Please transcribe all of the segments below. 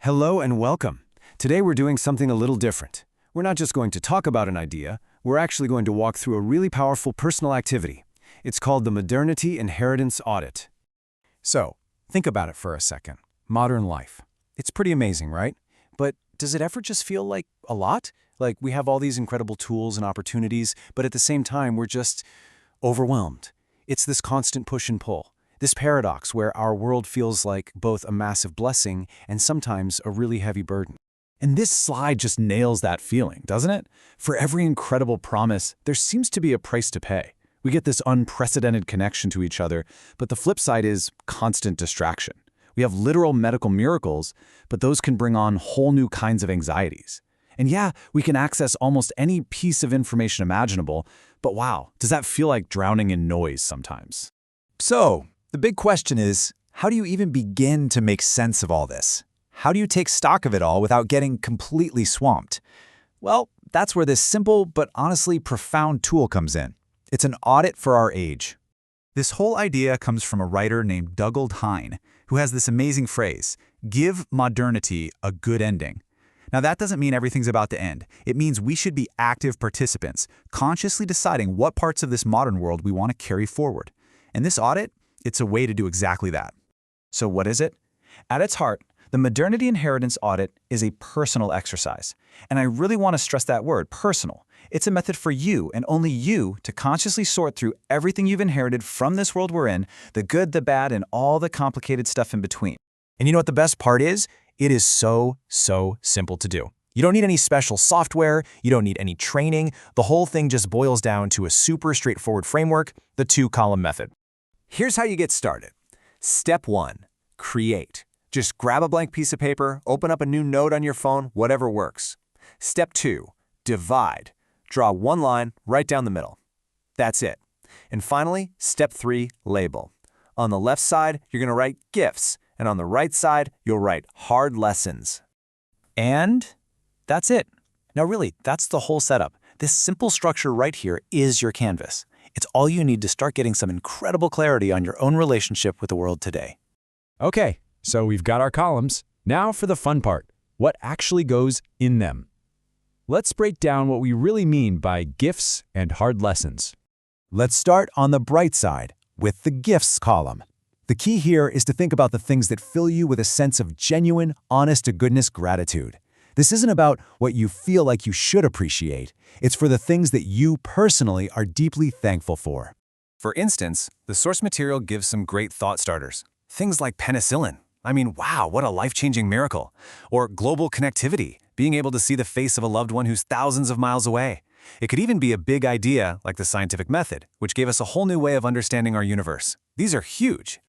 Hello and welcome. Today we're doing something a little different. We're not just going to talk about an idea, we're actually going to walk through a really powerful personal activity. It's called the Modernity Inheritance Audit. So, think about it for a second. Modern life. It's pretty amazing, right? But does it ever just feel like a lot? Like we have all these incredible tools and opportunities, but at the same time we're just overwhelmed. It's this constant push and pull. This paradox where our world feels like both a massive blessing and sometimes a really heavy burden. And this slide just nails that feeling, doesn't it? For every incredible promise, there seems to be a price to pay. We get this unprecedented connection to each other, but the flip side is constant distraction. We have literal medical miracles, but those can bring on whole new kinds of anxieties. And yeah, we can access almost any piece of information imaginable, but wow, does that feel like drowning in noise sometimes? So, the big question is, how do you even begin to make sense of all this? How do you take stock of it all without getting completely swamped? Well, that's where this simple but honestly profound tool comes in. It's an audit for our age. This whole idea comes from a writer named Hine, who has this amazing phrase, "Give modernity a good ending." Now that doesn't mean everything's about to end. It means we should be active participants, consciously deciding what parts of this modern world we want to carry forward. And this audit, it's a way to do exactly that. So what is it? At its heart, the Modernity Inheritance Audit is a personal exercise. And I really want to stress that word, personal. It's a method for you and only you to consciously sort through everything you've inherited from this world we're in, the good, the bad, and all the complicated stuff in between. And you know what the best part is? It is so simple to do. You don't need any special software, you don't need any training. The whole thing just boils down to a super straightforward framework, the two-column method. Here's how you get started. Step 1, create. Just grab a blank piece of paper, open up a new note on your phone, whatever works. Step 2, divide. Draw one line right down the middle. That's it. And finally, step 3, label. On the left side, you're going to write gifts, and on the right side, you'll write hard lessons. And that's it. Now really, that's the whole setup. This simple structure right here is your canvas. It's all you need to start getting some incredible clarity on your own relationship with the world today. Okay, so we've got our columns. Now for the fun part, what actually goes in them? Let's break down what we really mean by gifts and hard lessons. Let's start on the bright side with the gifts column. The key here is to think about the things that fill you with a sense of genuine, honest-to-goodness gratitude. This isn't about what you feel like you should appreciate. It's for the things that you personally are deeply thankful for. For instance, the source material gives some great thought starters. Things like penicillin. I mean, wow, what a life-changing miracle. Or global connectivity, being able to see the face of a loved one who's thousands of miles away. It could even be a big idea like the scientific method, which gave us a whole new way of understanding our universe. These are huge.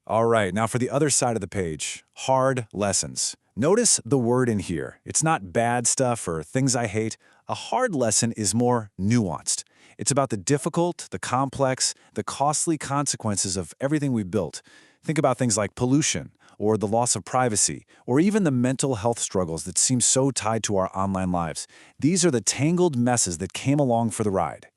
All right, now for the other side of the page, hard lessons. Notice the word in here. It's not bad stuff or things I hate. A hard lesson is more nuanced. It's about the difficult, the complex, the costly consequences of everything we've built. Think about things like pollution, or the loss of privacy, or even the mental health struggles that seem so tied to our online lives. These are the tangled messes that came along for the ride.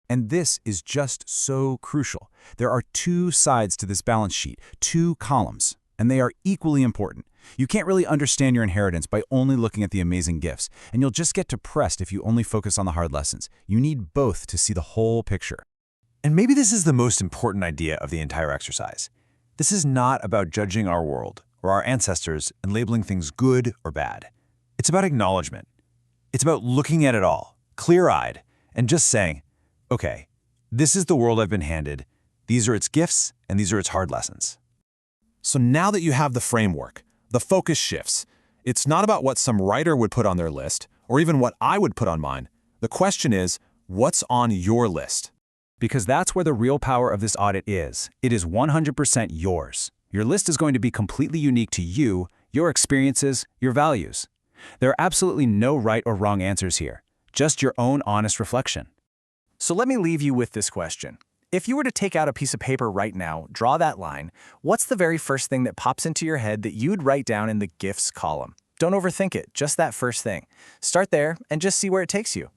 And this is just so crucial. There are two sides to this balance sheet, two columns, and they are equally important. You can't really understand your inheritance by only looking at the amazing gifts, and you'll just get depressed if you only focus on the hard lessons. You need both to see the whole picture. And maybe this is the most important idea of the entire exercise. This is not about judging our world or our ancestors and labeling things good or bad. It's about acknowledgement. It's about looking at it all, clear-eyed, and just saying, okay, this is the world I've been handed. These are its gifts, and these are its hard lessons. So now that you have the framework, the focus shifts. It's not about what some writer would put on their list, or even what I would put on mine. The question is, what's on your list? Because that's where the real power of this audit is. It is 100% yours. Your list is going to be completely unique to you, your experiences, your values. There are absolutely no right or wrong answers here, just your own honest reflection. So let me leave you with this question. If you were to take out a piece of paper right now, draw that line, what's the very first thing that pops into your head that you'd write down in the gifts column? Don't overthink it, just that first thing. Start there and just see where it takes you.